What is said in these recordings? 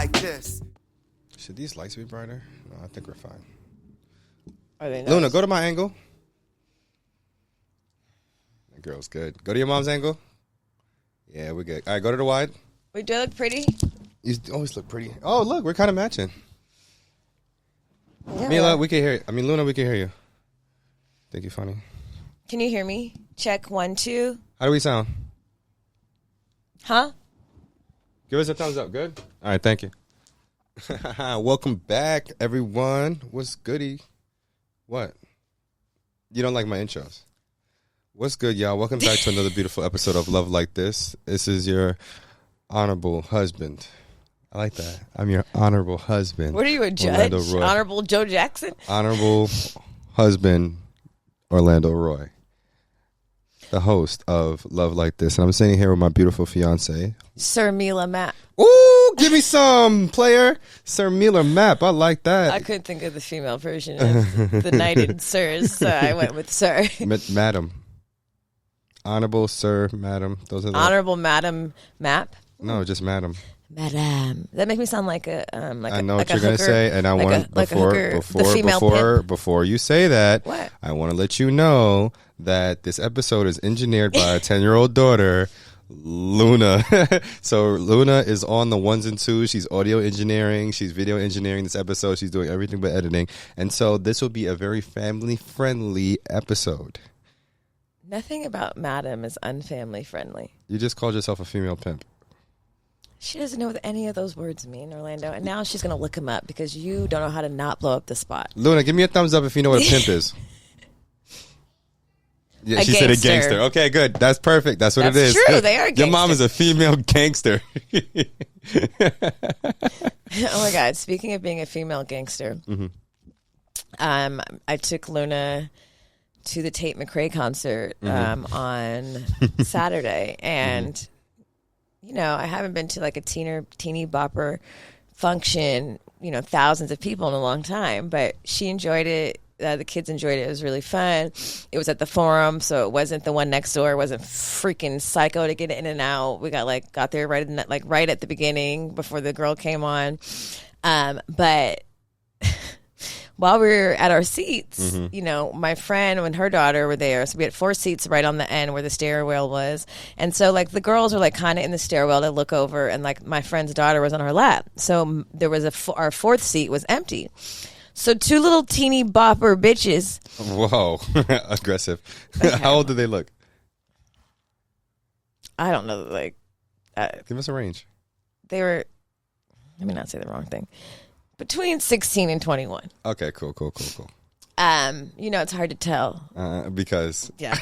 like this. Should these lights be brighter? No, I think we're fine. Are they Luna, go to my angle. That girl's good. Go to your mom's angle. Yeah, we're good. All right, go to the wide. Wait, do I look pretty? You always look pretty. Oh, look, we're kind of matching. Yeah, Mila, we can hear you. I mean, Luna, we can hear you. Think you're funny. Can you hear me? Check 1, 2. How do we sound? Huh? Give us a thumbs up. Good? All right, thank you. Welcome back, everyone. What's goody? What? You don't like my intros? What's good, y'all? Welcome back to another beautiful episode of Love Like This. This is your honorable husband. I like that. I'm your honorable husband. What are you, a judge? Honorable Joe Jackson? Honorable husband, Orlando Roy. The host of Love Like This. And I'm sitting here with my beautiful fiance, Sir Mila Mapp. Ooh, give me some, player. Sir Mila Mapp. I like that. I couldn't think of the female version of the knighted sirs, so I went with Sir. Madam. Honorable Sir, Madam. Those are the Honorable Madam Mapp? No, just Madam. Madam. That makes me sound like a I know what you're going to say, and I want before you say that, what? I want to let you know that this episode is engineered by a 10-year-old daughter, Luna. So Luna is on the ones and twos. She's audio engineering. She's video engineering this episode. She's doing everything but editing. And so this will be a very family-friendly episode. Nothing about Madam is unfamily friendly. You just called yourself a female pimp. She doesn't know what any of those words mean, Orlando. And now she's going to look them up because you don't know how to not blow up the spot. Luna, give me a thumbs up if you know what a pimp is. Yeah, she said a gangster. Okay, good. That's perfect. That's what it is. That's true. They are gangsters. Your mom is a female gangster. Oh, my God. Speaking of being a female gangster, I took Luna to the Tate McRae concert on Saturday. And, you know, I haven't been to like a teeny bopper function, you know, thousands of people in a long time. But she enjoyed it. The kids enjoyed it. It was really fun. It was at the Forum, so it wasn't the one next door. It wasn't freaking psycho to get in and out. We got there right at the beginning before the girl came on. But while we were at our seats, you know, my friend and her daughter were there. So we had 4 seats right on the end where the stairwell was. And so, like, the girls were, like, kind of in the stairwell to look over, and, like, my friend's daughter was on her lap. So there was our 4th seat was empty. So 2 little teeny bopper bitches. Whoa. Aggressive. Okay. How old do they look? I don't know. Like, give us a range. They were, let me not say the wrong thing, between 16 and 21. Okay, cool. You know, it's hard to tell. Because. Yeah.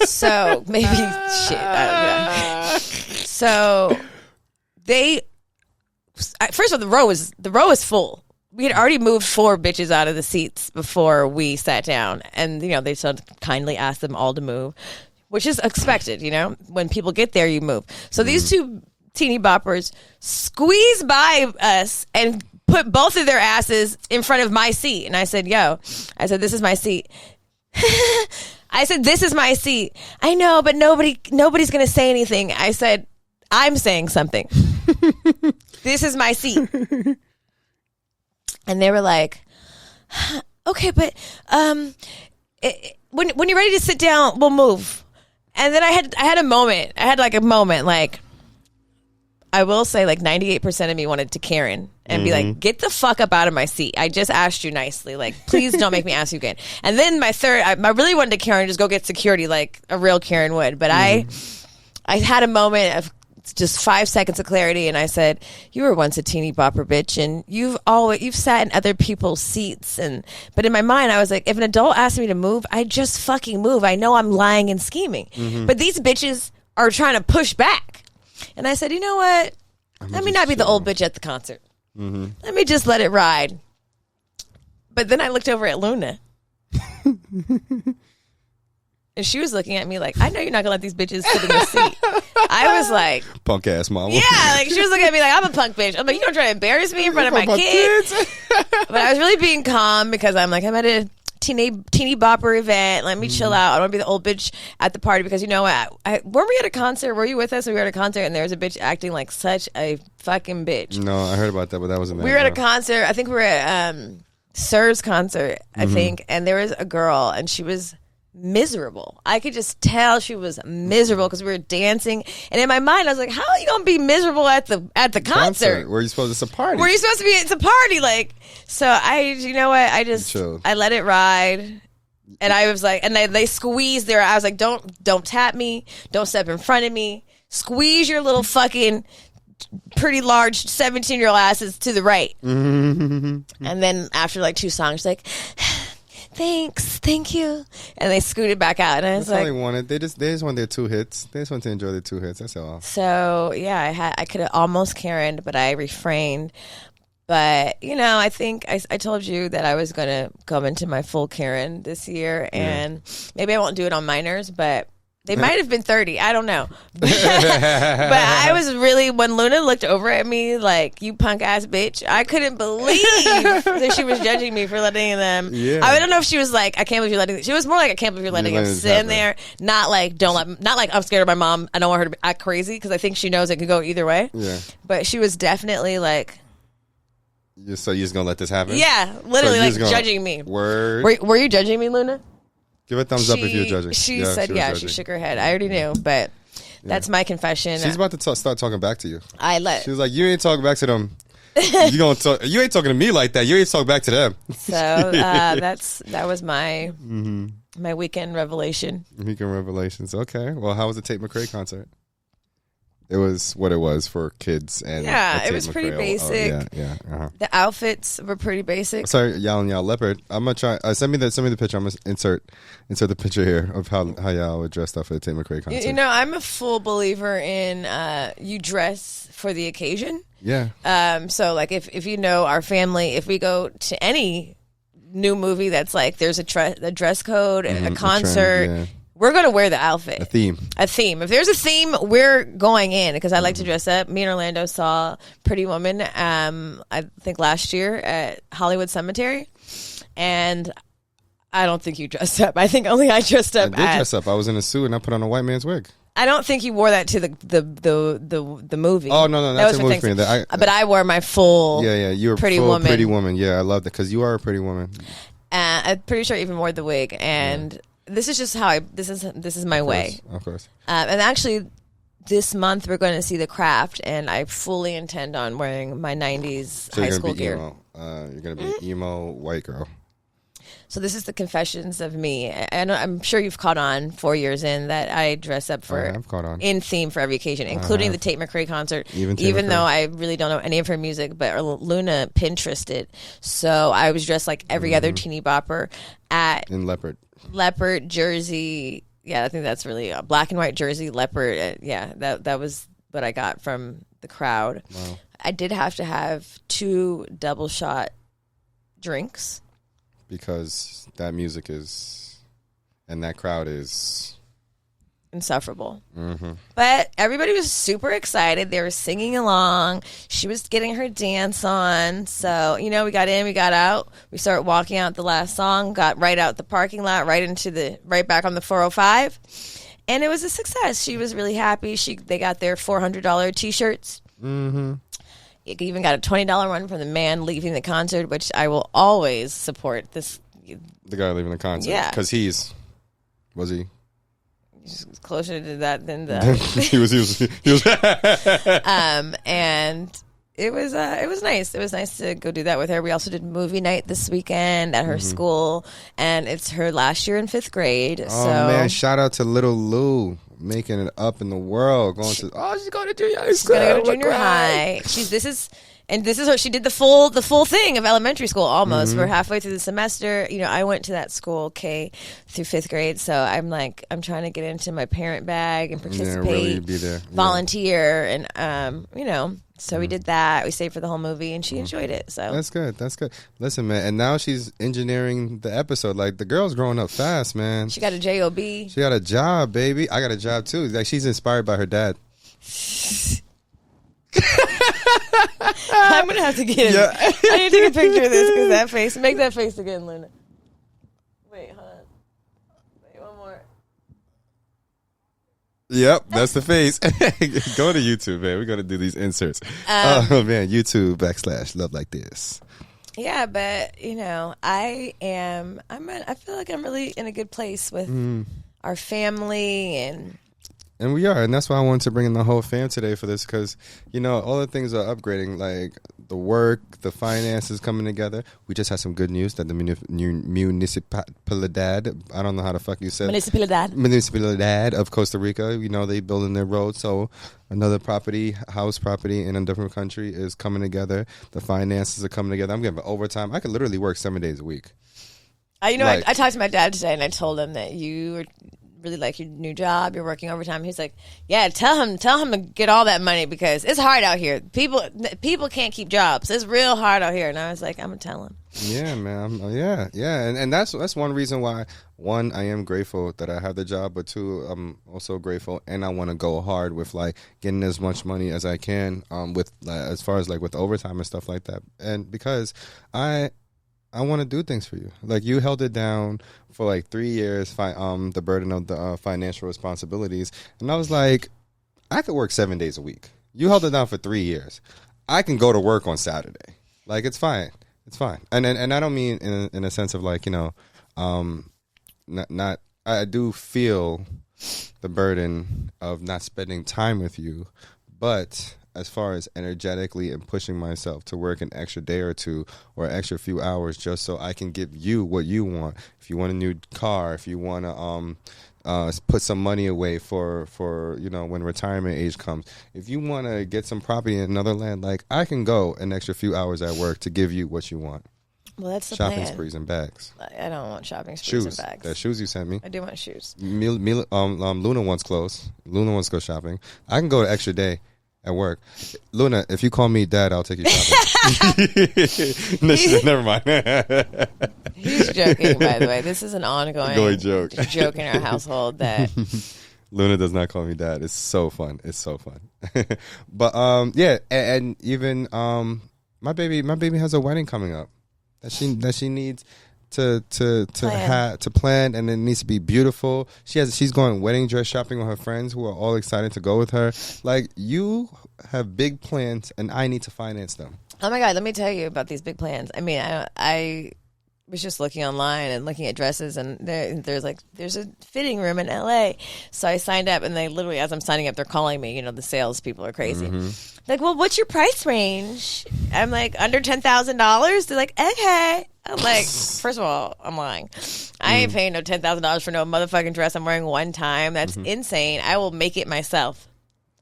So maybe, shit. I don't know. So first of all, the row is full. We had already moved 4 bitches out of the seats before we sat down. And, you know, they so kindly asked them all to move, which is expected, you know. When people get there, you move. So these 2 teeny boppers squeeze by us and put both of their asses in front of my seat. And I said, this is my seat. I said, this is my seat. I know, but nobody's going to say anything. I said, I'm saying something. This is my seat. And they were like, okay, but when you're ready to sit down, we'll move. And then I had a moment. I had like a moment, like, I will say like 98% of me wanted to Karen and be like, get the fuck up out of my seat. I just asked you nicely. Like, please don't make me ask you again. And then my third, I really wanted to Karen, just go get security like a real Karen would. But I had a moment of just 5 seconds of clarity, and I said, you were once a teeny bopper bitch, and you've sat in other people's seats, but in my mind I was like, if an adult asked me to move, I just fucking move. I know I'm lying and scheming, but these bitches are trying to push back. And I said, you know what, let me not be the old bitch at the concert. Let me just let it ride. But then I looked over at Luna and she was looking at me like, I know you're not gonna let these bitches sit in the seat. I was like, punk ass mama. Yeah, like she was looking at me like, I'm a punk bitch. I'm like, you don't try to embarrass me in front of my kids. But I was really being calm because I'm like, I'm at a teeny bopper event. Let me chill out. I don't want to be the old bitch at the party because you know what? Were we at a concert? Were you with us? We were at a concert and there was a bitch acting like such a fucking bitch. No, I heard about that, but that wasn't. We were at a concert. I think we were at Sir's concert. I think, and there was a girl and she was miserable. I could just tell she was miserable because we were dancing, and in my mind I was like, how are you gonna be miserable at the concert where you supposed it's a party, where you supposed to be, it's a party, like. So you know what, I let it ride, and I was like, and they squeezed there. I was like, don't tap me, don't step in front of me, squeeze your little fucking pretty large 17-year-old asses to the right. And then after like 2 songs, like, thanks, thank you, and they scooted back out, and I was That's like, all they wanted. They just want their 2 hits. They just want to enjoy their 2 hits. That's all. So yeah, I could have almost Karen'd, but I refrained. But you know, I think I told you that I was gonna come into my full Karen this year, and maybe I won't do it on minors, but they might have been 30. I don't know. But I was really, when Luna looked over at me like, you punk ass bitch, I couldn't believe that she was judging me for letting them. Yeah. I don't know if she was like, I can't believe you're letting, she was more like, I can't believe you're letting him sit in there. Not like, not like, I'm scared of my mom, I don't want her to act crazy, because I think she knows it could go either way. Yeah. But she was definitely like, so you're just gonna let this happen? yeah, literally so like judging me. Word. Were you judging me, Luna? Give a thumbs up if you're judging. She said, yeah, she shook her head. I already knew, but that's my confession. She's about to start talking back to you. She was like, you ain't talking back to them. You ain't talking to me like that. You ain't talking back to them. So that was my my weekend revelation. Weekend revelations. Okay. Well, how was the Tate McRae concert? It was what it was for kids, and it was pretty basic. The outfits were pretty basic. Sorry, y'all leopard. I'm gonna try. Send me the picture. I'm gonna insert the picture here of how y'all were dressed up for the Tate McRae concert. You know, I'm a full believer in you dress for the occasion. Yeah. So like if you know our family, if we go to any new movie that's like there's a dress code, a concert. Trend, we're going to wear the outfit. A theme. If there's a theme, we're going in, because I like to dress up. Me and Orlando saw Pretty Woman, I think last year at Hollywood Cemetery. And I don't think you dressed up. I think only I dressed up. I did dress up. I was in a suit and I put on a white man's wig. I don't think you wore that to the movie. Oh, no. That's a movie for me. But I wore my full you were Pretty full Woman. Pretty Woman. Yeah, I love that, because you are a pretty woman. I'm pretty sure I even wore the wig. And... this is just how this is my way. Of course. And actually, this month we're going to see The Craft, and I fully intend on wearing my 90s high school gear. You're going to be an emo white girl. So this is the confessions of me. And I'm sure you've caught on 4 years in that I dress up in theme for every occasion, including the Tate McRae concert, even though I really don't know any of her music, but Luna Pinterested. So I was dressed like every other teeny bopper in leopard jersey. Yeah, I think that's really a black and white jersey, leopard. That was what I got from the crowd. Wow. I did have to have 2 double shot drinks, because that music and that crowd is insufferable. But everybody was super excited. They were singing along. She was getting her dance on. So, you know, we got in, we got out. We started walking out the last song, got right out the parking lot, right back on the 405. And it was a success. She was really happy. They got their $400 t-shirts. You even got a $20 one from the man leaving the concert, which I will always support. The guy leaving the concert. Yeah. Because was he? He's closer to that than the... he was. And it was nice. It was nice to go do that with her. We also did movie night this weekend at her school, and it's her last year in 5th grade. Oh, man. Shout out to little Lou. Making it up in the world, she's going to junior high school. She's going to go to junior high. This is her. She did the full thing of elementary school almost. We're halfway through the semester. You know, I went to that school K through 5th grade, so I'm trying to get into my parent bag and participate, really be there. volunteer, and you know. So we did that. We stayed for the whole movie, and she enjoyed it. So that's good. Listen, man, and now she's engineering the episode. Like, the girl's growing up fast, man. She got a job. She got a job, baby. I got a job too. Like, she's inspired by her dad. I'm gonna have to get it. I need to take a picture of this, because that face. Make that face again, Luna. Yep, that's the face. Go to YouTube, man. We're gonna do these inserts. Oh man, YouTube / love like this. Yeah, but I feel like I'm really in a good place with our family And we are, and that's why I wanted to bring in the whole fam today for this, because, all the things are upgrading, like the work, the finances coming together. We just had some good news that the municipalidad, I don't know how the fuck you said municipalidad of Costa Rica, they building their road, so another house property in a different country is coming together. The finances are coming together. I'm getting overtime. I could literally work 7 days a week. I talked to my dad today, and I told him that you were really like your new job, you're working overtime. He's like, yeah, tell him to get all that money because it's hard out here. People can't keep jobs. It's real hard out here. And I was like, I'm gonna tell him. Yeah, man. Yeah. And that's one reason why, one, I am grateful that I have the job, but two, I'm also grateful and I want to go hard with like getting as much money as I can with as far as like with overtime and stuff like that. And because I want to do things for you. Like, you held it down for like 3 years, the burden of the financial responsibilities. And I was like, I could work 7 days a week. You held it down for 3 years. I can go to work on Saturday. Like, it's fine. It's fine. And I don't mean in a sense of like, I do feel the burden of not spending time with you, but as far as energetically and pushing myself to work an extra day or two or an extra few hours just so I can give you what you want. If you want a new car, if you want to put some money away for when retirement age comes. If you want to get some property in another land, like, I can go an extra few hours at work to give you what you want. Well, that's the shopping plan. sprees and bags. I don't want shopping sprees and bags. The shoes you sent me. I do want shoes. Luna wants clothes. Luna wants to go shopping. I can go an extra day at work. Luna, if you call me dad, I'll take you shopping. No, she said, never mind. He's joking, by the way. This is an ongoing joke in our household that Luna does not call me dad. It's so fun. But yeah, and even my baby has a wedding coming up that she needs to plan, and it needs to be beautiful. She's going wedding dress shopping with her friends who are all excited to go with her. Like, you have big plans, and I need to finance them. Oh my God, let me tell you about these big plans. I mean, I was just looking online and looking at dresses, and there's a fitting room in LA. So I signed up, and they literally, as I'm signing up, they're calling me. The sales people are crazy. Mm-hmm. Like, well, what's your price range? I'm like, under $10,000. They're like, okay. I'm like, first of all, I'm lying. I ain't paying no $10,000 for no motherfucking dress I'm wearing one time. That's insane. I will make it myself.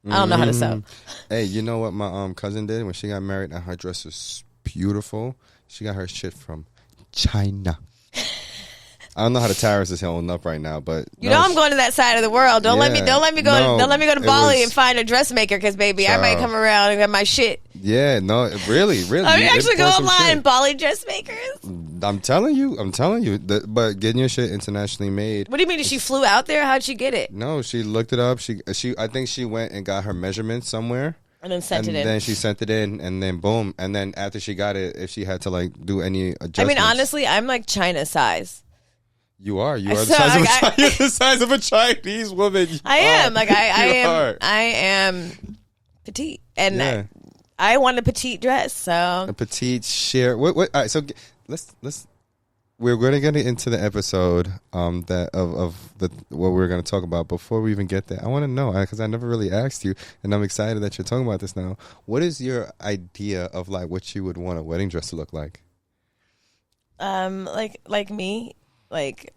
I don't know how to sew. Hey, you know what my cousin did when she got married, and her dress is beautiful? She got her shit from China. I don't know how the tariffs is holding up right now, but I'm going to that side of the world. Don't let me go to Bali and find a dressmaker, because baby, I might come around and get my shit. Yeah, no, really. Oh, you actually go online, Bali dressmakers? I'm telling you. But getting your shit internationally made. What do you mean? She flew out there? How'd she get it? No, she looked it up. I think she went and got her measurements somewhere. And then sent it in. And then she sent it in, and then boom. And then after she got it, if she had to like do any adjustments. I mean, honestly, I'm like China size. You are the size of a Chinese woman. I am. Like, I am petite. And yeah. I want a petite dress, so. A petite sheer. All right, so let's. We're going to get into the episode what we're going to talk about. Before we even get there, I want to know, because I never really asked you, and I'm excited that you're talking about this now. What is your idea of like what you would want a wedding dress to look like? Like me. Like,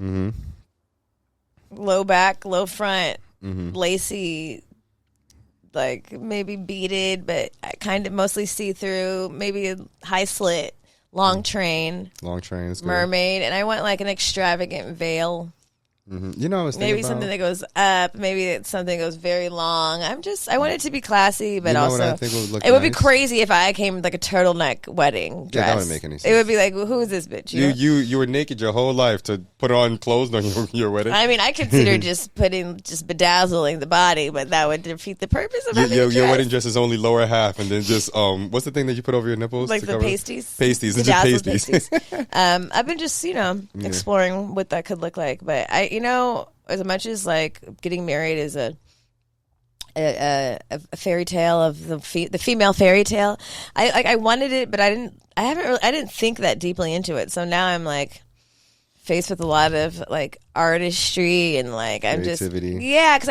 low back, low front, lacy, like maybe beaded, but kind of mostly see-through, maybe a high slit, long train. Long train is good. Mermaid, and I want like an extravagant veil. Mm-hmm. I was thinking maybe something that goes up. Maybe it's something that goes very long. I want it to be classy, but also what I think would look it would be crazy if I came with like a turtleneck wedding dress. Yeah, that wouldn't make any sense. It would be like, well, who is this bitch? You were naked your whole life to put on clothes on your wedding. I mean, I consider just bedazzling the body, but that would defeat the purpose of your wedding dress is only lower half, and then just what's the thing that you put over your nipples? Like the pasties. Pasties, and just pasties. I've been just exploring what that could look like, but as much as like getting married is a a fairy tale of the female fairy tale. I wanted it, but I didn't think that deeply into it. So now I'm like faced with a lot of like artistry and like Creativity. because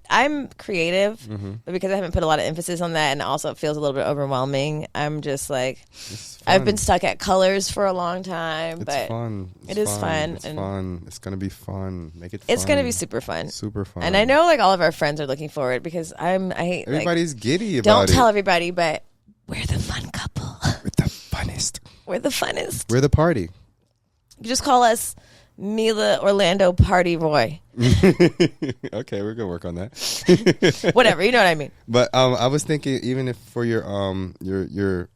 I'm creative, but because I haven't put a lot of emphasis on that, and also it feels a little bit overwhelming. I'm just like, I've been stuck at colors for a long time, but fun. It is fun. It's fun. It's gonna be fun. Make it fun. It's gonna be super fun. Super fun. And I know like all of our friends are looking forward because everybody's giddy about don't it. Don't tell everybody, but we're the fun couple. We're the funnest. We're the funnest. We're the party. You just call us Mila Orlando Party Roy. Okay, we're gonna work on that. Whatever, you know what I mean. But I was thinking, even if for your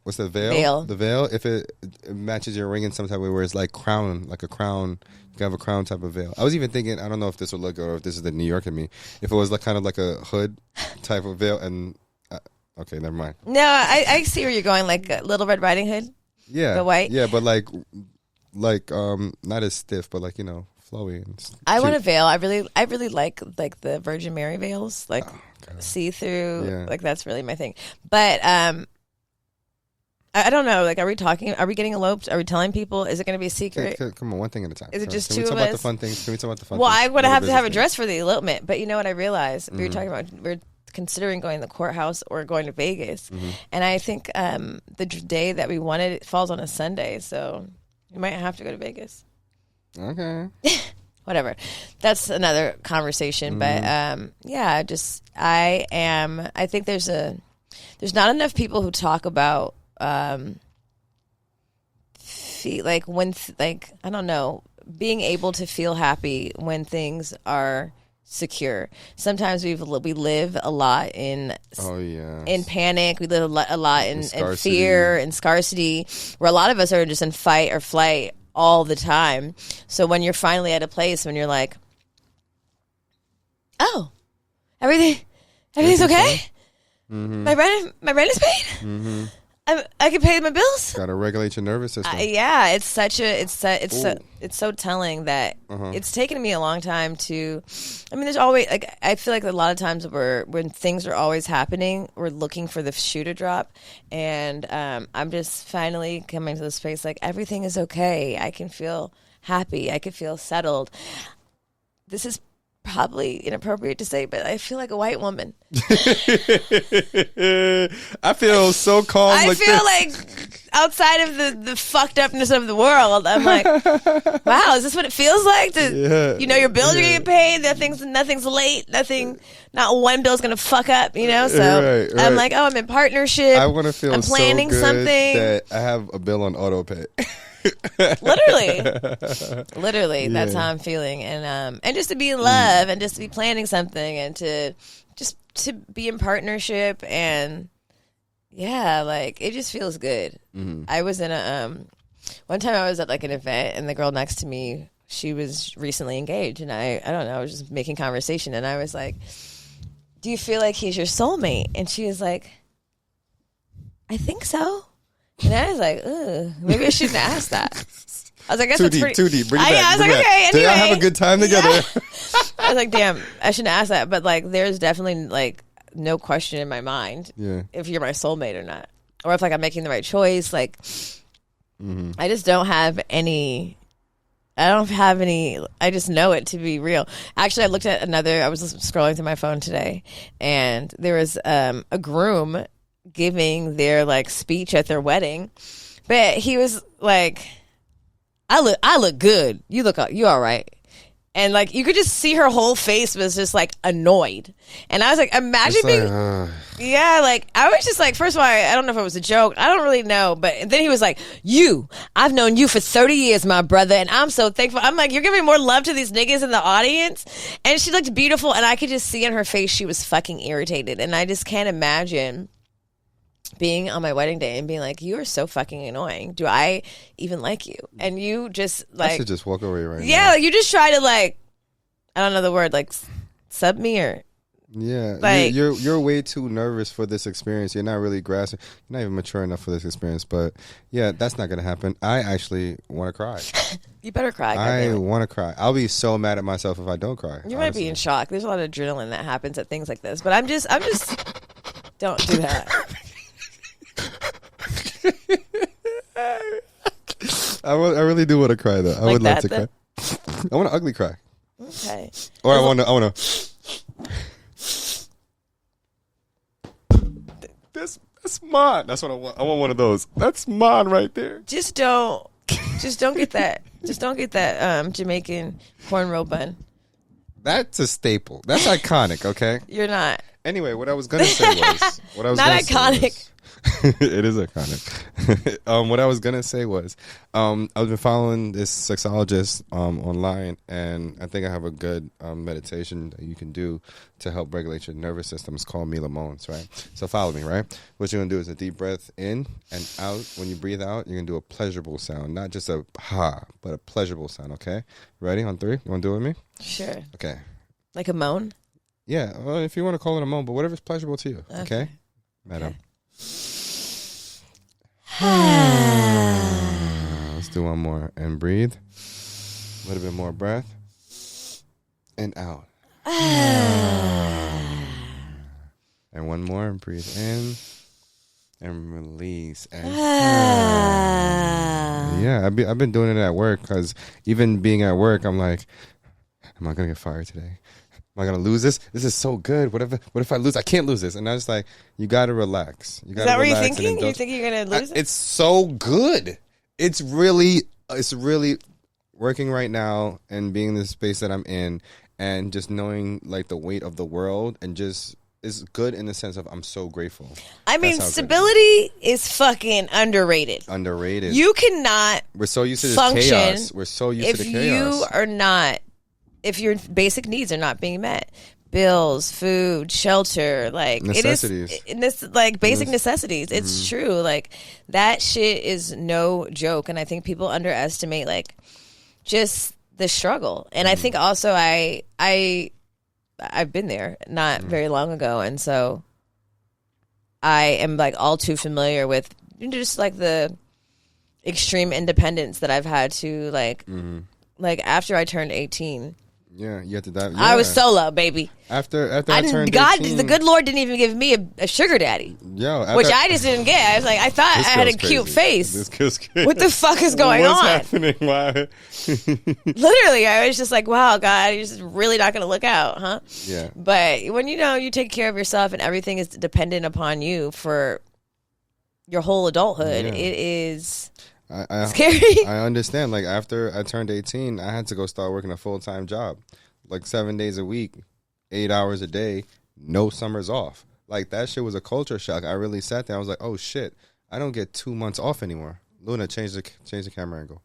what's the veil? The veil, if it matches your ring in some type of way, where it's like a crown. You can have a crown type of veil. I was even thinking, I don't know if this would look good or if this is the New York in me. If it was like kind of like a hood type of veil, and okay, never mind. No, I see where you're going, like a Little Red Riding Hood. Yeah, the white. Yeah, but like not as stiff, but like flowy. And I want a veil. I really like the Virgin Mary veils, like see through. Yeah. Like that's really my thing. But I don't know. Like, are we getting eloped? Are we telling people? Is it going to be a secret? Come on, one thing at a time. Is it just two two of us? Can we talk about the fun things? Can we talk about the fun well, things? I would have to have a dress for the elopement. But you know what I realized? We were talking about we're considering going to the courthouse or going to Vegas, and I think the day that we wanted it falls on a Sunday, so we might have to go to Vegas. Okay. Whatever. That's another conversation. But I think there's not enough people who talk about I don't know, being able to feel happy when things are secure. Sometimes we live a lot in in panic. We live a lot in fear and scarcity, where a lot of us are just in fight or flight all the time. So when you're finally at a place when you're like, oh, everything's okay. My rent is paid. I can pay my bills. Got to regulate your nervous system. It's so telling that it's taken me a long time to. I mean, there's always like I feel like a lot of times when things are always happening, we're looking for the shoe to drop, and I'm just finally coming to this space like everything is okay. I can feel happy. I can feel settled. This is probably inappropriate to say, but I feel like a white woman. I feel so calm. I feel like outside of the fucked upness of the world, I'm like, wow, is this what it feels like to, your bills are getting paid, nothing's late, not one bill's gonna fuck up, so right. I'm like, oh, I'm in partnership. I want to feel I'm planning so good something that I have a bill on auto pay. literally that's how I'm feeling, and just to be in love and just to be planning something and to be in partnership, and like it just feels good. I was in one time I was at like an event, and the girl next to me, she was recently engaged, and I don't know, I was just making conversation, and I was like, do you feel like he's your soulmate? And she was like, I think so. And I was like, ugh, maybe I shouldn't ask that. I was like, that's too deep. Bring it back. I was like, okay, anyway. Did y'all have a good time together? Yeah. I was like, damn, I shouldn't ask that. But like, there's definitely like no question in my mind if you're my soulmate or not, or if like I'm making the right choice. Like, I just don't have any. I just know it to be real. Actually, I looked at I was scrolling through my phone today, and there was a groom giving their like speech at their wedding, but he was like, I look good, you all right, and like you could just see her whole face was just like annoyed, and I was like, imagine being like I was just like, first of all, I don't know if it was a joke, I don't really know, but then he was like, I've known you for 30 years, my brother, and I'm so thankful. I'm like, you're giving more love to these niggas in the audience. And she looked beautiful, and I could just see in her face she was fucking irritated, and I just can't imagine being on my wedding day and being like, you are so fucking annoying. Do I even like you? And you just like, I should just walk away right now. Yeah, like you just try to like, I don't know the word, like sub me or Yeah, Like, you're way too nervous for this experience. You're not really grasping. You're not even mature enough for this experience. But yeah, that's not gonna happen. I actually want to cry. you better cry. I goddammit. want to cry. I'll be so mad at myself if I don't cry. You might be in shock. There's a lot of adrenaline that happens at things like this. But I'm just don't do that. I really do want to cry though. I Like would love that, to cry. I want to ugly cry, Okay. or I want to. That's mine. That's what I want. I want one of those. That's mine right there. Just don't get that. Just don't get that Jamaican cornrow bun. That's a staple. That's iconic. Okay. You're not. Anyway, what I was gonna say was Not iconic. It is iconic. What I was gonna say was, I've been following this sexologist online, and I think I have a good meditation that you can do to help regulate your nervous system. It's called Mila Moans, right? So follow me, right? What you're gonna do is a deep breath in and out. When you breathe out, you're gonna do a pleasurable sound, not just a ha, but a pleasurable sound. Okay, ready? On 3, you wanna do it with me? Sure. Okay. Like a moan? Yeah, well, if you want to call it a moan, but whatever's pleasurable to you. Okay, madam. Let's do one more and breathe. A little bit more breath and out. And one more and breathe in and release. And yeah, I've been doing it at work because even being at work, I'm like, am I gonna get fired today? Am I gonna lose this? This is so good. What if I lose? I can't lose this. And I was like, you gotta relax. You gotta Is that what you're relax. thinking? You think you're gonna lose it? It's so good. It's really working right now and being in the space that I'm in and just knowing like the weight of the world and just is good in the sense of I'm so grateful. I mean, stability is fucking underrated. Underrated. You cannot. We're so used to this function chaos. We're so used to the chaos. If your basic needs are not being met, bills, food, shelter, like necessities. Basic necessities. It's true. Like that shit is no joke, and I think people underestimate like just the struggle. And I think also I've been there not very long ago, and so I am like all too familiar with just like the extreme independence that I've had to like after I turned 18. Yeah, you have to dive. Yeah. I was solo, baby. After I turned 18, the good Lord didn't even give me a sugar daddy. Which I just didn't get. I was like, I thought I had a cute face. This girl's crazy. What the fuck is going on? What's happening? Why? Literally, I was just like, wow, God, you're just really not going to look out, huh? Yeah. But when you take care of yourself and everything is dependent upon you for your whole adulthood, it is scary. I understand. Like after I turned 18, I had to go start working a full-time job, like 7 days a week, 8 hours a day, no summers off. Like that shit was a culture shock. I really sat there. I was like, oh shit, I don't get 2 months off anymore. Luna, change the camera angle.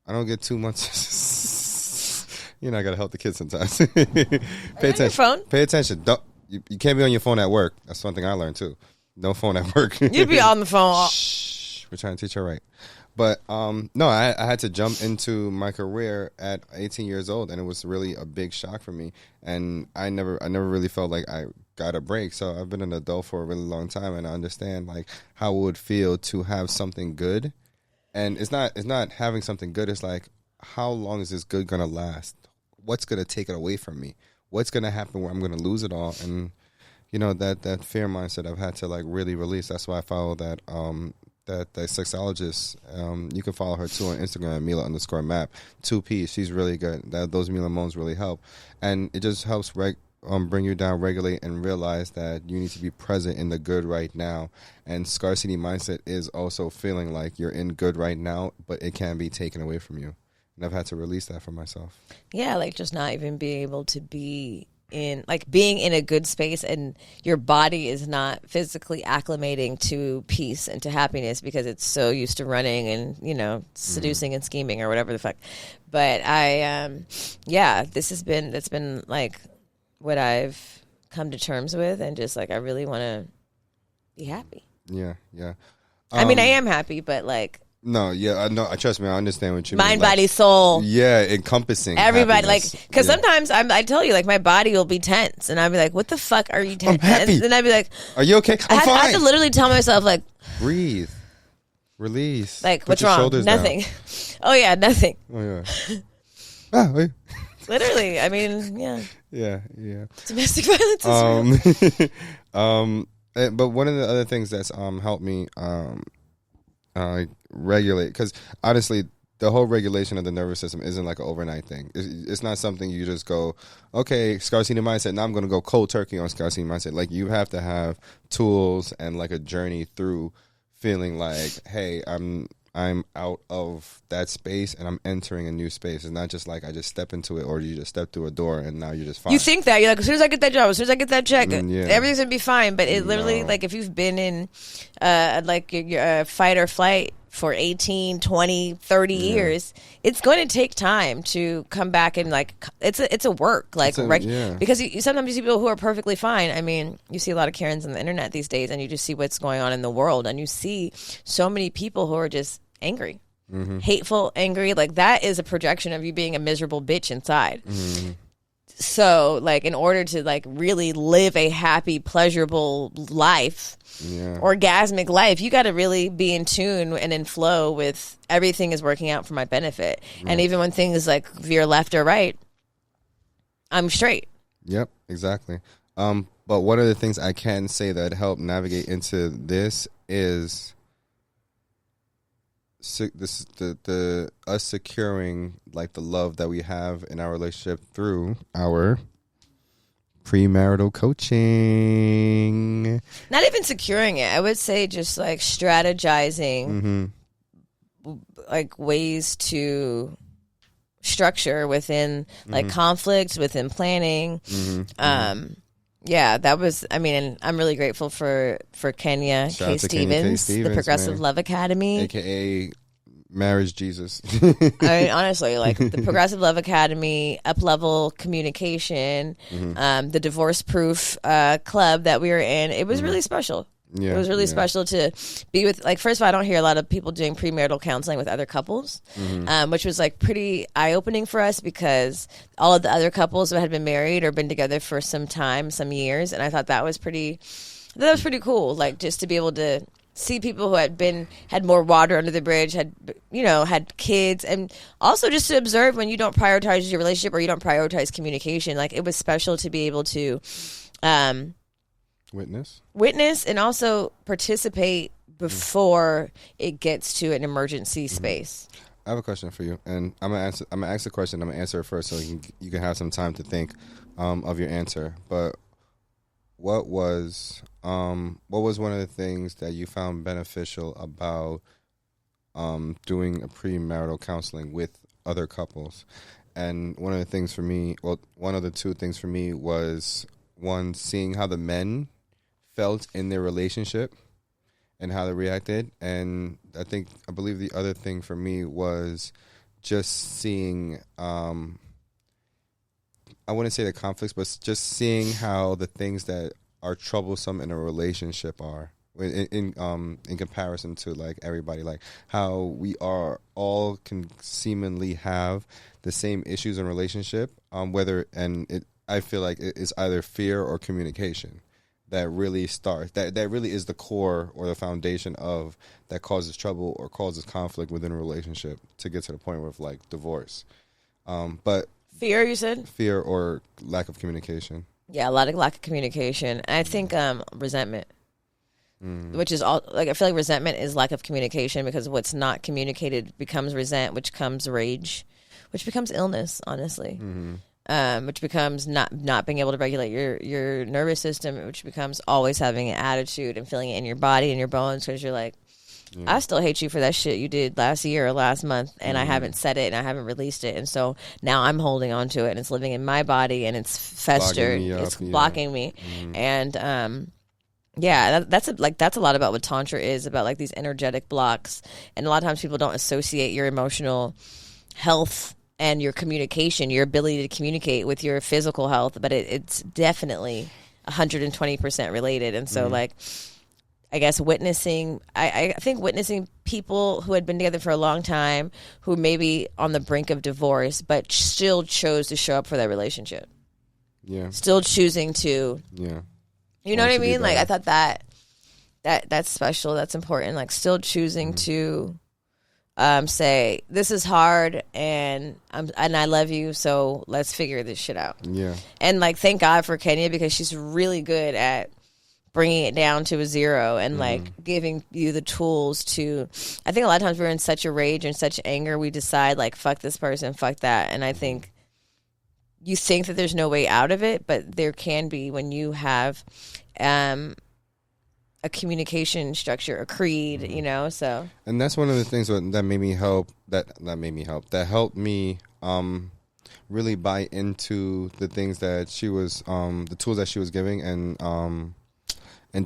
I don't get 2 months. You know, I gotta help the kids sometimes. Pay attention. Phone? Pay attention. Don't you can't be on your phone at work. That's one thing I learned too. No phone at work. You'd be on the phone. Shh. We're trying to teach her right. But no, I had to jump into my career at 18 years old, and it was really a big shock for me. And I never really felt like I got a break. So I've been an adult for a really long time, and I understand like how it would feel to have something good. And it's not having something good. It's like, how long is this good gonna last? What's gonna take it away from me? What's gonna happen where I'm gonna lose it all? And you know that fear mindset I've had to like really release. That's why I follow that sexologist. You can follow her too on Instagram, Mila_map 2P. She's really good. Those Mila Moans really help, and it just helps bring you down, regulate, and realize that you need to be present in the good right now. And scarcity mindset is also feeling like you're in good right now, but it can be taken away from you. And I've had to release that for myself. Yeah, like just not even being able to be being in a good space, and your body is not physically acclimating to peace and to happiness because it's so used to running and seducing and scheming or whatever the fuck. But that's been like what I've come to terms with, and just like I really want to be happy. Yeah. I mean, I am happy, but like No, yeah, I know. Trust me, I understand what you Mind, mean. body, soul. Yeah, encompassing Everybody, happiness. because sometimes I tell you, like, my body will be tense, and I'll be like, "What the fuck are you tense?" I'm happy. And I'd be like, "Are you okay? I'm fine." I have to literally tell myself, like, breathe, release. like, Put what's your wrong? shoulders Nothing. down. Oh yeah, nothing. Oh yeah. Wait. Literally, I mean, yeah. Yeah. Domestic violence is real. But one of the other things that's helped me regulate, because honestly, the whole regulation of the nervous system isn't like an overnight thing. It's not something you just go, okay, scarcity mindset, now I'm going to go cold turkey on scarcity mindset. Like, you have to have tools and like a journey through feeling like, hey, I'm out of that space and I'm entering a new space. It's not just like I just step into it, or you just step through a door and now you're just fine. You think that you're like, as soon as I get that job, as soon as I get that check, Yeah. everything's gonna be fine. But it literally, like, if you've been in like your fight or flight for 18, 20, 30 years, it's going to take time to come back, and like it's a work, like, because sometimes you see people who are perfectly fine. I mean, you see a lot of Karens on the internet these days, and you just see what's going on in the world, and you see so many people who are just angry, hateful, angry. Like, that is a projection of you being a miserable bitch inside. So, like, in order to like really live a happy, pleasurable life, orgasmic life, you got to really be in tune and in flow with everything is working out for my benefit. And even when things like veer left or right, I'm straight. Yep, exactly. But one of the things I can say that helped navigate into this is the us securing like the love that we have in our relationship through our premarital coaching. Not even securing it. I would say just like strategizing, like ways to structure within like conflicts, within planning. Yeah, that was, I mean, and I'm really grateful for Kenya K. Stevens, the Progressive Love Academy. AKA Marriage Jesus. I mean, honestly, like the Progressive Love Academy, Up Level Communication, the Divorce Proof Club that we were in, it was really special. Yeah, it was really special to be with, like, first of all, I don't hear a lot of people doing premarital counseling with other couples, which was like pretty eye-opening for us, because all of the other couples that had been married or been together for some time, some years, and I thought that was pretty cool, like, just to be able to see people who had more water under the bridge, had kids, and also just to observe when you don't prioritize your relationship or you don't prioritize communication. Like, it was special to be able to witness and also participate before it gets to an emergency space. I have a question for you, and I'm gonna ask the question. I'm gonna answer it first, so you can have some time to think of your answer. But what was one of the things that you found beneficial about doing a premarital counseling with other couples? And one of the things for me, one of the two things for me was, one, seeing how the men felt in their relationship and how they reacted. And I believe the other thing for me was just seeing, I wouldn't say the conflicts, but just seeing how the things that are troublesome in a relationship are in comparison to like everybody, like how we are all can seemingly have the same issues in relationship, I feel like it is either fear or communication that really starts, that really is the core or the foundation of that causes trouble or causes conflict within a relationship to get to the point of like divorce. But fear, you said? Fear or lack of communication. Yeah, a lot of lack of communication. I think resentment, which is all, like, I feel like resentment is lack of communication, because what's not communicated becomes resent, which becomes rage, which becomes illness, honestly. Which becomes not being able to regulate your nervous system, which becomes always having an attitude and feeling it in your body and your bones, because you're like, I still hate you for that shit you did last year or last month, and I haven't said it and I haven't released it, and so now I'm holding on to it, and it's living in my body, and it's festered, it's blocking me, and that's a lot about what Tantra is about, like these energetic blocks, and a lot of times people don't associate your emotional health and your communication, your ability to communicate, with your physical health, but it's definitely 120% related. And so, like, I guess witnessing. I think witnessing people who had been together for a long time, who may be on the brink of divorce, but still chose to show up for their relationship. Yeah. Still choosing to. Yeah. You know what I mean? Like, I thought that's special. That's important. Like, still choosing to say, this is hard and I love you, so let's figure this shit out. Yeah. And, like, thank God for Kenya, because she's really good at bringing it down to a zero and, like, giving you the tools to. I think a lot of times we're in such a rage and such anger, we decide, like, fuck this person, fuck that. And I think you think that there's no way out of it, but there can be when you have a communication structure, a creed, you know. So, and that's one of the things that made me help. That helped me really buy into the things that she was, the tools that she was giving and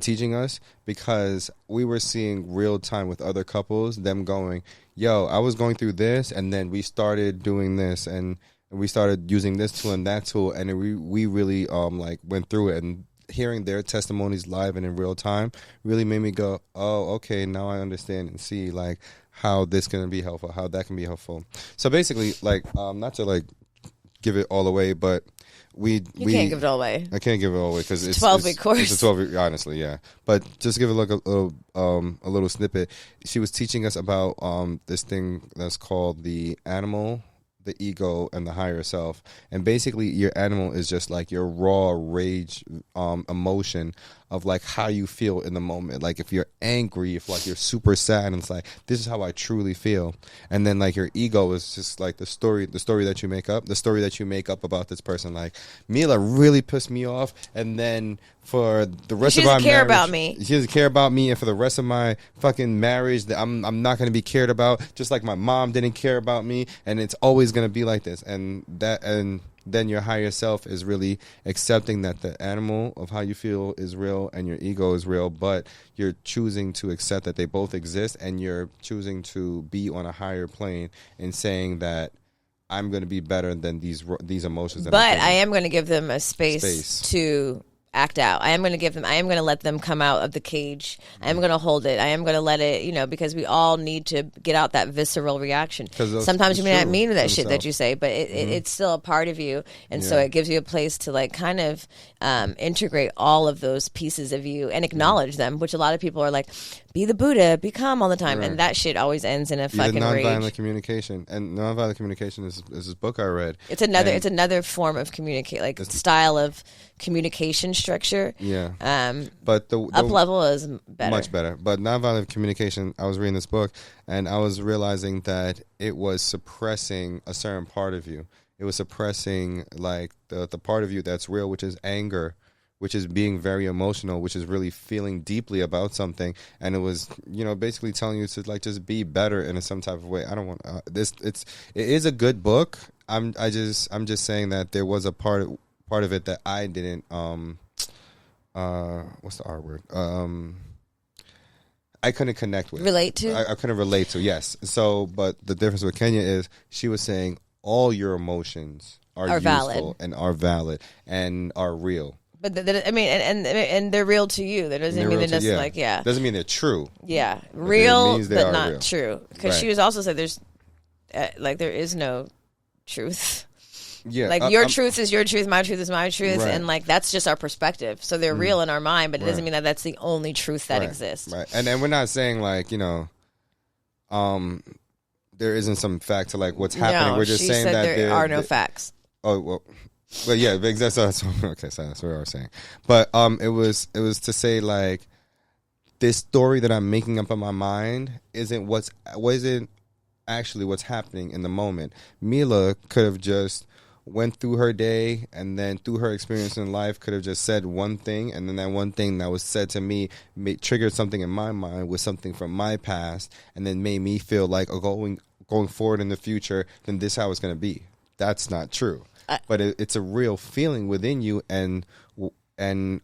teaching us, because we were seeing real time with other couples, them going, yo, I was going through this, and then we started doing this, and we started using this tool and that tool, and we really like went through it, and hearing their testimonies live and in real time really made me go, oh, okay, now I understand and see, like, how this can be helpful, how that can be helpful. So basically, like, not to, like, give it all away, but we can't give it all away. I can't give it all away because it's 12-week course. It's a 12-week, honestly, yeah. But just give it like a little snippet. She was teaching us about this thing that's called the animal, the ego, and the higher self. And basically, your animal is just like your raw rage emotion of like how you feel in the moment. Like if you're angry, if like you're super sad, and it's like, this is how I truly feel. And then like your ego is just like the story that you make up about this person. Like, Mila really pissed me off, and then for the rest of our marriage, she doesn't care about me, and for the rest of my fucking marriage, that I'm not going to be cared about, just like my mom didn't care about me, and it's always going to be like this. And then your higher self is really accepting that the animal of how you feel is real and your ego is real, but you're choosing to accept that they both exist, and you're choosing to be on a higher plane and saying that I'm going to be better than these emotions. But I am going to give them a space to act out. I am going to let them come out of the cage. I am going to hold it. I am going to let it, you know, because we all need to get out that visceral reaction. Sometimes you may not mean that shit that you say, but it's still a part of you. And so it gives you a place to like kind of integrate all of those pieces of you and acknowledge them, which a lot of people are like, be the Buddha, be calm all the time. Right. And that shit always ends in a fucking rage. Nonviolent communication. And nonviolent communication is this book I read. It's another form of communicate, like style of communication structure. Yeah. But the up level is better. Much better. But nonviolent communication, I was reading this book and I was realizing that it was suppressing a certain part of you. It was suppressing like the part of you that's real, which is anger, which is being very emotional, which is really feeling deeply about something. And it was, you know, basically telling you to like just be better in some type of way. I don't want this. It is a good book. I'm just saying that there was a part of it that I didn't. What's the R word? I couldn't connect with. Relate to. I couldn't relate to. Yes. So, but the difference with Kenya is she was saying all your emotions are useful valid and are valid and are real. But I mean, and they're real to you. That doesn't mean they're just like doesn't mean they're true. Yeah, real but not real. True. Because she was also said there's like there is no truth. Yeah, like your truth is your truth, my truth is my truth, right. And like that's just our perspective. So they're real in our mind, but it doesn't mean that that's the only truth that exists. Right, and we're not saying like, you know, there isn't some fact to like what's happening. No, we're just saying that there are no facts. Oh well. But yeah, that's okay. So that's what I was saying. But it was to say like this story that I'm making up in my mind isn't actually what's happening in the moment. Mila could have just went through her day and then through her experience in life could have just said one thing, and then that one thing that was said to me triggered something in my mind with something from my past, and then made me feel like going forward in the future, then this is how it's going to be. That's not true. But it's a real feeling within you, and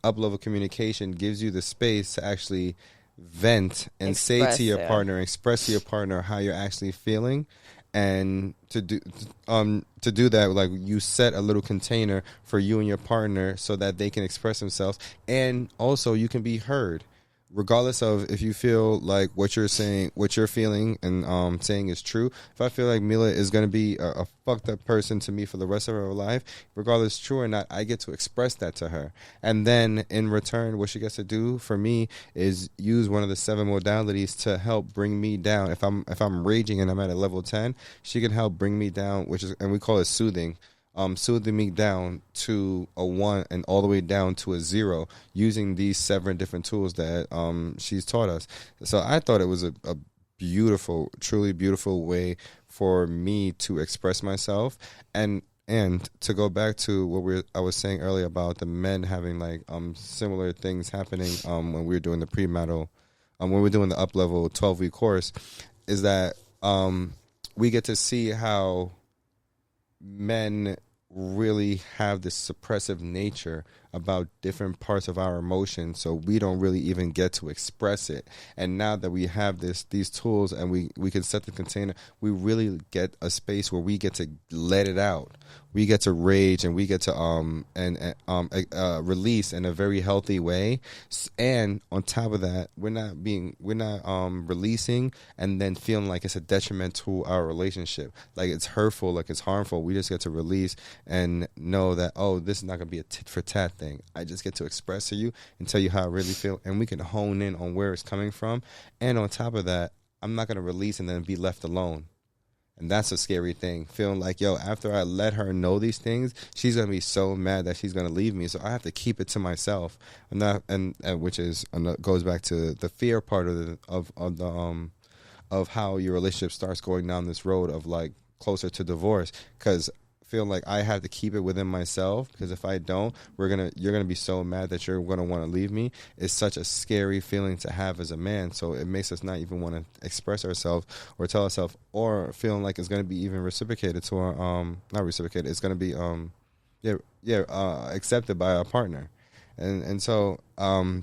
up-level communication gives you the space to actually vent and express express to your partner how you're actually feeling, and to do that, like you set a little container for you and your partner so that they can express themselves, and also you can be heard. regardless of if you feel like what you're saying, what you're feeling and saying is true. If I feel like Mila is going to be a fucked up person to me for the rest of her life, regardless true or not, I get to express that to her. And then in return, what she gets to do for me is use one of the 7 modalities to help bring me down. If I'm raging and I'm at a level 10, she can help bring me down, and we call it soothing. Soothing me down to a 1 and all the way down to a 0 using these 7 different tools that she's taught us. So I thought it was a beautiful, truly beautiful way for me to express myself. And to go back to what I was saying earlier about the men having like similar things happening when we were doing the premarital, when we were doing the up-level 12-week course, is that we get to see how men really have this suppressive nature about different parts of our emotions, so we don't really even get to express it. And now that we have these tools and we can set the container, we really get a space where we get to let it out. We get to rage and we get to release in a very healthy way. And on top of that, we're not releasing and then feeling like it's a detriment to our relationship, like it's hurtful, like it's harmful. We just get to release and know that, oh, this is not going to be a tit for tat thing. I just get to express to you and tell you how I really feel, and we can hone in on where it's coming from. And on top of that, I'm not going to release and then be left alone. And that's a scary thing, feeling like, yo, after I let her know these things, she's going to be so mad that she's going to leave me. So I have to keep it to myself. Which goes back to the fear part of how your relationship starts going down this road of like closer to divorce, because feel like I have to keep it within myself, because if I don't, you're gonna be so mad that you're gonna want to leave me. It's such a scary feeling to have as a man, so it makes us not even want to express ourselves or tell ourselves, or feeling like it's gonna be even reciprocated to our not reciprocated. It's gonna be accepted by our partner, and so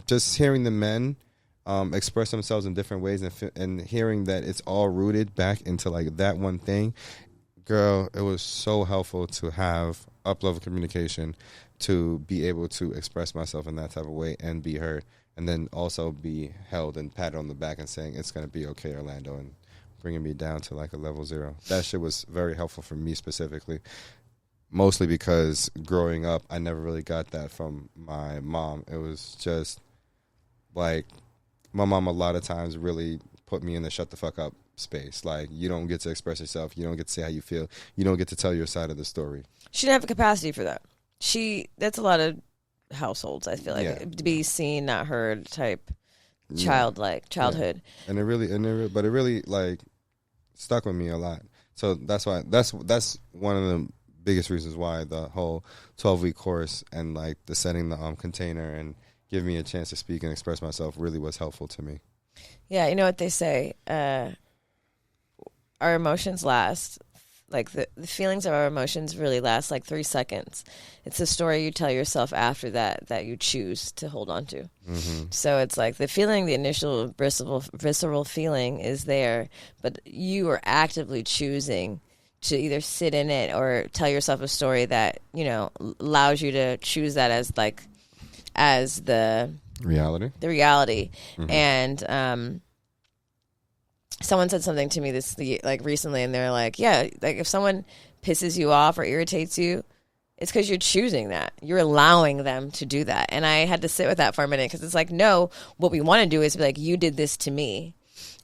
just hearing the men express themselves in different ways and hearing that it's all rooted back into like that one thing. Girl, it was so helpful to have up-level communication, to be able to express myself in that type of way and be heard, and then also be held and patted on the back and saying, it's going to be okay, Orlando, and bringing me down to like a level 0. That shit was very helpful for me specifically, mostly because growing up, I never really got that from my mom. It was just like my mom a lot of times really put me in the shut the fuck up space. Like, you don't get to express yourself, you don't get to say how you feel, you don't get to tell your side of the story. She didn't have the capacity for that. That's a lot of households, I feel like, to be seen, not heard type childhood. Yeah. And it really like stuck with me a lot. So that's one of the biggest reasons why the whole 12-week course and like the setting the container and giving me a chance to speak and express myself really was helpful to me. Yeah, you know what they say, our emotions last, like the feelings of our emotions really last like 3 seconds. It's the story you tell yourself after that you choose to hold on to. Mm-hmm. So it's like the feeling, the initial visceral feeling is there, but you are actively choosing to either sit in it or tell yourself a story that, you know, allows you to choose that as the reality. Mm-hmm. And someone said something to me recently, and they're like, yeah, like if someone pisses you off or irritates you, it's because you're choosing that. You're allowing them to do that. And I had to sit with that for a minute, because it's like, no, what we want to do is be like, you did this to me.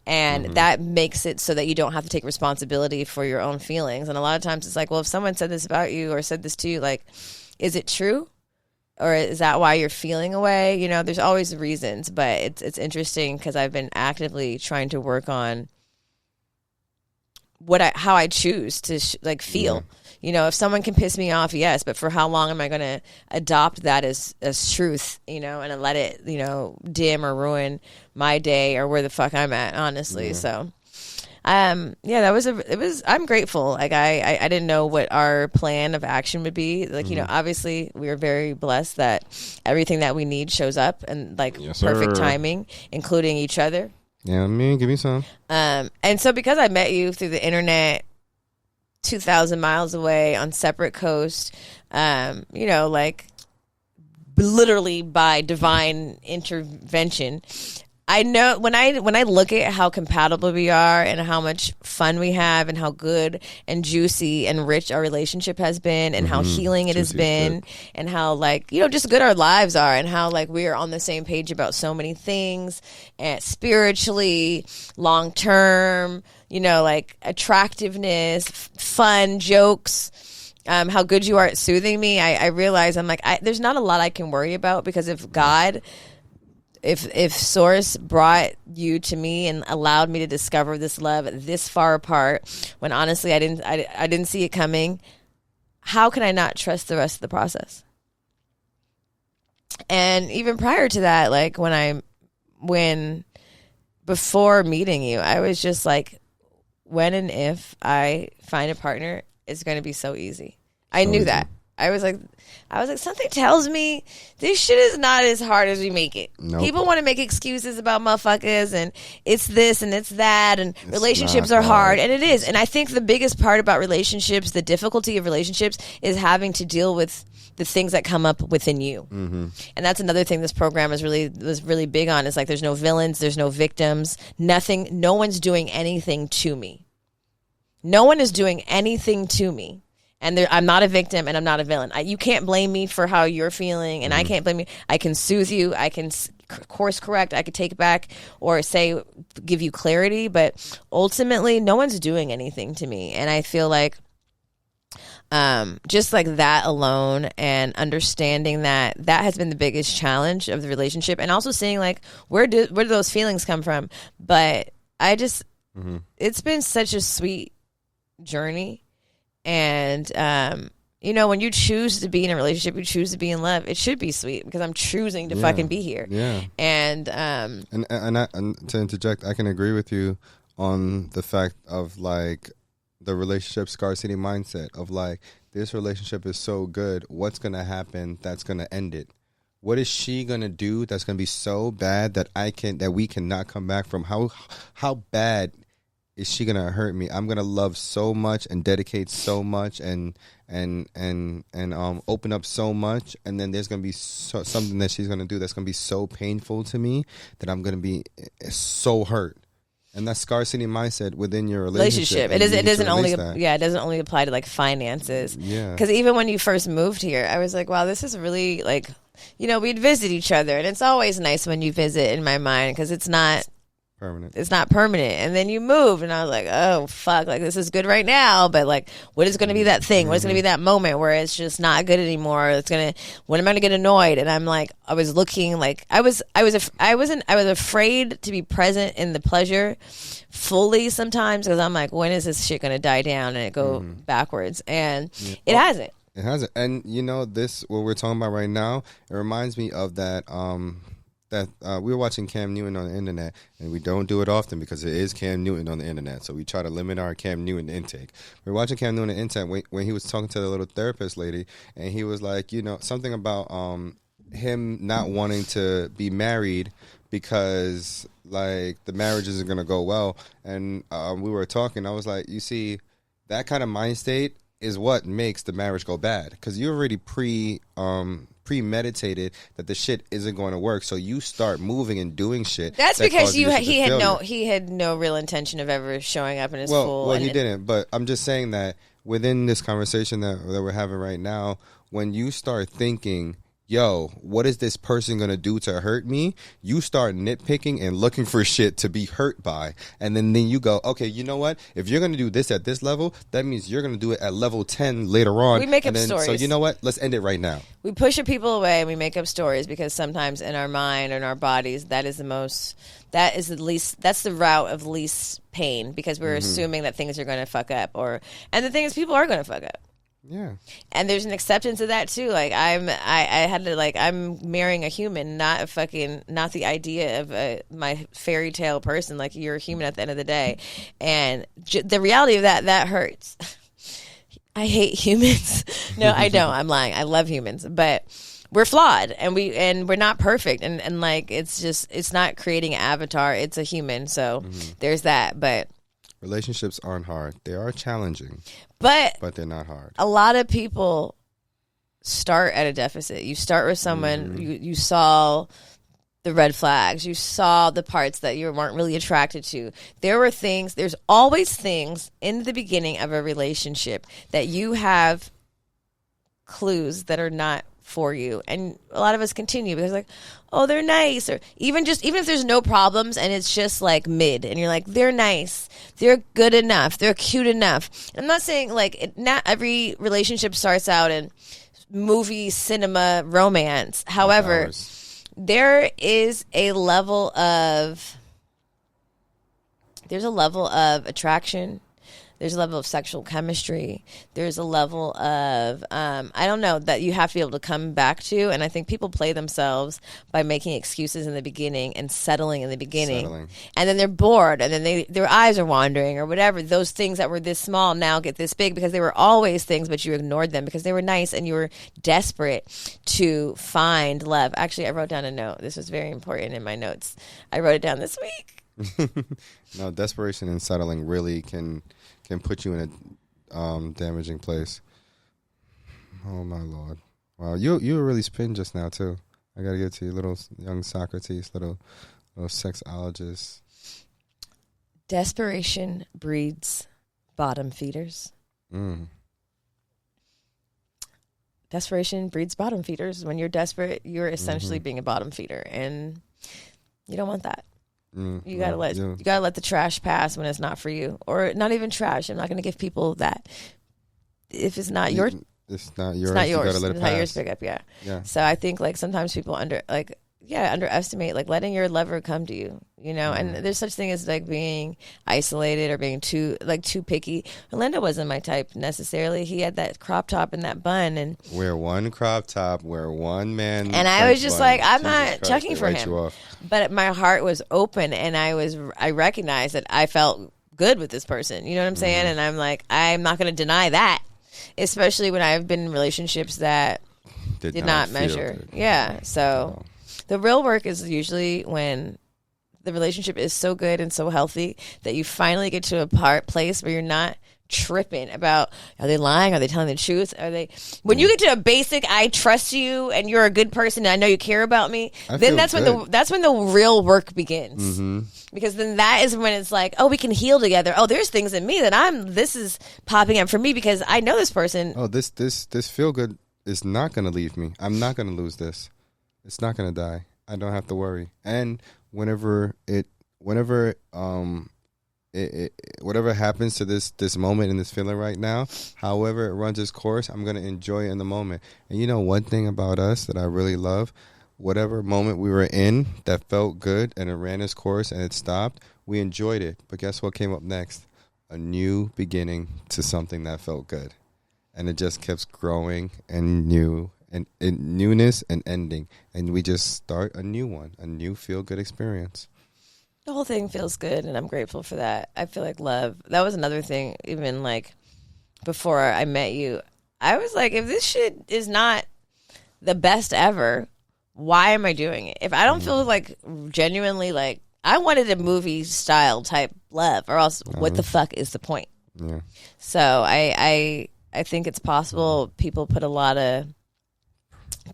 And that makes it so that you don't have to take responsibility for your own feelings. And a lot of times it's like, well, if someone said this about you or said this to you, like, is it true? Or is that why you're feeling away? You know, there's always reasons, but it's interesting because I've been actively trying to work on how I choose to feel. Yeah. You know, if someone can piss me off, yes, but for how long am I going to adopt that as truth, you know, and let it, you know, dim or ruin my day or where the fuck I'm at, honestly. Yeah. So, I'm grateful. Like I didn't know what our plan of action would be. Like, you know, obviously we are very blessed that everything that we need shows up and like perfect timing, including each other. Yeah, give me some. And so because I met you through the internet 2,000 miles away on separate coasts, you know, like literally by divine intervention, I know when I look at how compatible we are and how much fun we have and how good and juicy and rich our relationship has been and how healing it has been and how like, you know, just good our lives are and how like we are on the same page about so many things and spiritually, long term, you know, like attractiveness, fun, jokes, how good you are at soothing me. I realize I'm like, there's not a lot I can worry about because if God... If Source brought you to me and allowed me to discover this love this far apart, when honestly I didn't see it coming, how can I not trust the rest of the process? And even prior to that, like when before meeting you, I was just like, when and if I find a partner, it's going to be so easy. I knew that. I was like, something tells me this shit is not as hard as we make it. Nope. People want to make excuses about motherfuckers and it's this and it's that and relationships are hard. And it is. And I think the biggest part about relationships, the difficulty of relationships is having to deal with the things that come up within you. Mm-hmm. And that's another thing this program was really big on. Is like there's no villains, there's no victims, nothing, no one's doing anything to me. No one is doing anything to me. And I'm not a victim and I'm not a villain. You can't blame me for how you're feeling and I can't blame you. I can soothe you. I can course correct. I could take back or give you clarity. But ultimately, no one's doing anything to me. And I feel like just like that alone and understanding that has been the biggest challenge of the relationship. And also seeing like, where do those feelings come from? But I just, it's been such a sweet journey. And, you know, when you choose to be in a relationship, you choose to be in love, it should be sweet because I'm choosing to fucking be here. Yeah. And to interject, I can agree with you on the fact of like the relationship scarcity mindset of like, this relationship is so good. What's going to happen that's going to end it? What is she going to do that's going to be so bad that we cannot come back from? How bad is she gonna hurt me? I'm gonna love so much and dedicate so much and open up so much, and then there's gonna be something that she's gonna do that's gonna be so painful to me that I'm gonna be so hurt. And that scarcity mindset within your relationship. It doesn't only apply to like finances. Yeah. Because even when you first moved here, I was like, wow, this is really like, you know, we'd visit each other, and it's always nice when you visit in my mind because it's not permanent. It's not permanent. And then you move and I was like, oh fuck, like this is good right now, but like what is going to be that thing? What is going to be that moment where it's just not good anymore? When am I going to get annoyed? And I'm like, I was looking like I was afraid to be present in the pleasure fully sometimes because I'm like, when is this shit going to die down and it go backwards? And it hasn't. It hasn't. And you know, what we're talking about right now, it reminds me of that we were watching Cam Newton on the internet, and we don't do it often because it is Cam Newton on the internet, so we try to limit our Cam Newton intake. We were watching Cam Newton on the internet when he was talking to the little therapist lady, and he was like, you know, something about him not wanting to be married because like the marriage isn't going to go well. And we were talking, I was like, you see, that kind of mind state is what makes the marriage go bad because you already premeditated that the shit isn't going to work, so you start moving and doing shit. That's because he had no real intention of ever showing up in his full. Well, he didn't. But I'm just saying that within this conversation that we're having right now, when you start thinking, yo, what is this person going to do to hurt me? You start nitpicking and looking for shit to be hurt by. And then you go, okay, you know what? If you're going to do this at this level, that means you're going to do it at level 10 later on. We make up stories. So you know what? Let's end it right now. We push people away and we make up stories because sometimes in our mind or in our bodies, that's the route of least pain because we're assuming that things are going to fuck up and the thing is people are going to fuck up. Yeah. And there's an acceptance of that too. Like I'm marrying a human, not the idea of my fairy tale person. Like you're a human at the end of the day. And the reality of that hurts. I hate humans. No, I don't. I'm lying. I love humans, but we're flawed and we're not perfect. And like, it's not creating an avatar. It's a human. So there's that, but relationships aren't hard. They are challenging. But they're not hard. A lot of people start at a deficit. You start with someone, you saw the red flags. You saw the parts that you weren't really attracted to. There's always things in the beginning of a relationship that you have clues that are not for you. And a lot of us continue because like, oh, they're nice. Or even if there's no problems and it's just like mid and you're like, they're nice. They're good enough. They're cute enough. I'm not saying like not every relationship starts out in movie, cinema, romance. However, there is a level of attraction. There's a level of sexual chemistry. There's a level of, I don't know, that you have to be able to come back to. And I think people play themselves by making excuses in the beginning and settling in the beginning. And then they're bored and then their eyes are wandering or whatever. Those things that were this small now get this big because they were always things, but you ignored them because they were nice and you were desperate to find love. Actually, I wrote down a note. This was very important in my notes. I wrote it down this week. No, desperation and settling really can put you in a damaging place. Oh my Lord! Wow, you were really spin just now too. I gotta get to you, little young Socrates, little sexologist. Desperation breeds bottom feeders. Desperation breeds bottom feeders. When you're desperate, you're essentially being a bottom feeder, and you don't want that. You gotta let the trash pass when it's not for you, or not even trash. I'm not gonna give people that. If it's not yours, it's not yours. It's not yours. You gotta let it it's pass. Not yours. Pick up. Yeah. So I think like sometimes people underestimate like letting your lover come to you. You know, and there's such thing as like being isolated or being too picky. Orlando wasn't my type necessarily. He had that crop top and that bun, and wear one crop top, wear one man. And I was just like, I'm not checking for him. But my heart was open, and I recognized that I felt good with this person. You know what I'm saying? And I'm like, I'm not going to deny that, especially when I've been in relationships that did not measure. Good. Yeah. So the real work is usually when the relationship is so good and so healthy that you finally get to a place where you're not tripping about, are they lying? Are they telling the truth? When you get to a basic, I trust you and you're a good person and I know you care about me, then that's when the real work begins. Because then that is when it's like, oh, we can heal together. Oh, there's things in me that this is popping up for me because I know this person. Oh, this feel good is not going to leave me. I'm not going to lose this. It's not going to die. I don't have to worry. And whatever happens to this moment and this feeling right now, however it runs its course, I'm going to enjoy it in the moment. And you know one thing about us that I really love, whatever moment we were in that felt good and it ran its course and it stopped, we enjoyed it. But guess what came up next? A new beginning to something that felt good. And it just keeps growing and new and newness and ending. And we just start a new one, a new feel-good experience. The whole thing feels good, and I'm grateful for that. I feel like love. That was another thing, even like before I met you. I was like, if this shit is not the best ever, why am I doing it? If I don't feel like genuinely like I wanted a movie style type love, or else what the fuck is the point? Yeah. So I think it's possible people put a lot of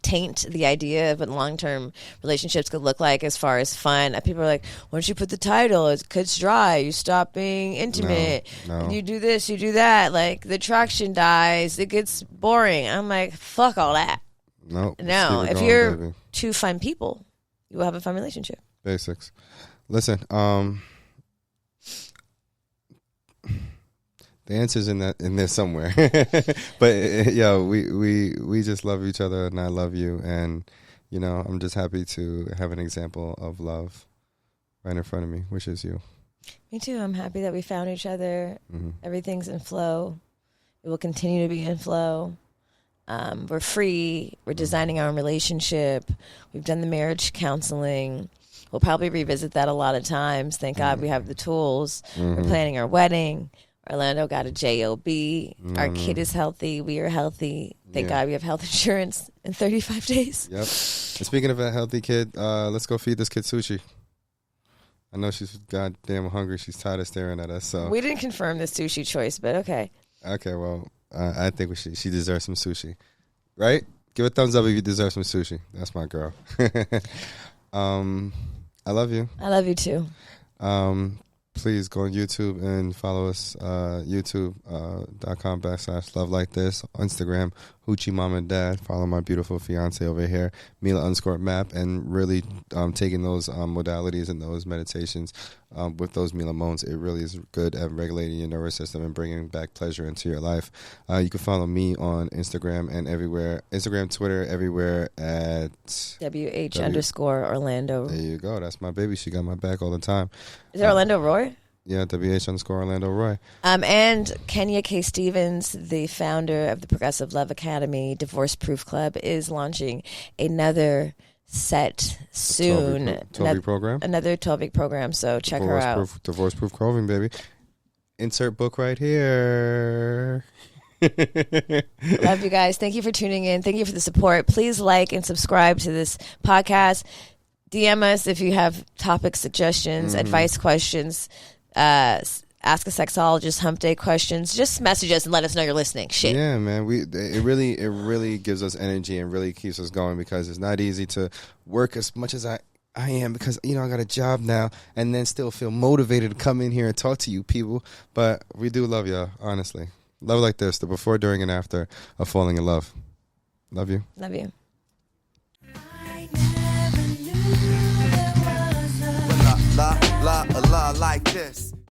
taint the idea of what long-term relationships could look like as far as fun. People are like, once you put the title, it cuts dry, you stop being intimate, no. You do this, you do that, like the attraction dies, it gets boring. I'm like, fuck all that. No, if you're two fun people, you will have a fun relationship. Basics. Listen, the answer's in there somewhere. But we just love each other, and I love you, and you know, I'm just happy to have an example of love right in front of me, which is you. Me too. I'm happy that we found each other. Everything's in flow. It will continue to be in flow. We're free. We're designing our own relationship. We've done the marriage counseling. We'll probably revisit that a lot of times. Thank God we have the tools. We're planning our wedding. Orlando got a job. Our kid is healthy. We are healthy. Thank God we have health insurance in 35 days. Yep. And speaking of a healthy kid, let's go feed this kid sushi. I know she's goddamn hungry. She's tired of staring at us. So we didn't confirm the sushi choice, but okay. Okay, well, I think she deserves some sushi. Right? Give a thumbs up if you deserve some sushi. That's my girl. I love you. I love you too. Please go on YouTube and follow us, youtube.com/love like this. Instagram, Hoochie Mom and Dad. Follow my beautiful fiance over here, Mila_Map, and really taking those modalities and those meditations with those Mila Moans. It really is good at regulating your nervous system and bringing back pleasure into your life. You can follow me on Instagram and everywhere. Instagram, Twitter, everywhere at WH_Orlando. There you go. That's my baby. She got my back all the time. Is it Orlando Roy? Yeah, WH_Orlando Roy. And Kenya K. Stevens, the founder of the Progressive Love Academy Divorce Proof Club, is launching another set soon. 12-week program? Another 12-week program, so check her out. Divorce Proof Clothing, baby. Insert book right here. Love you guys. Thank you for tuning in. Thank you for the support. Please like and subscribe to this podcast. DM us if you have topic suggestions, advice questions, ask a sexologist, hump day questions. Just message us and let us know you're listening. Shit. Yeah, man. It really gives us energy and really keeps us going, because it's not easy to work as much as I am, because I got a job now and then still feel motivated to come in here and talk to you people. But we do love y'all, honestly. Love like this, the before, during, and after of falling in love. Love you. Love you. La, la, la, la, like this.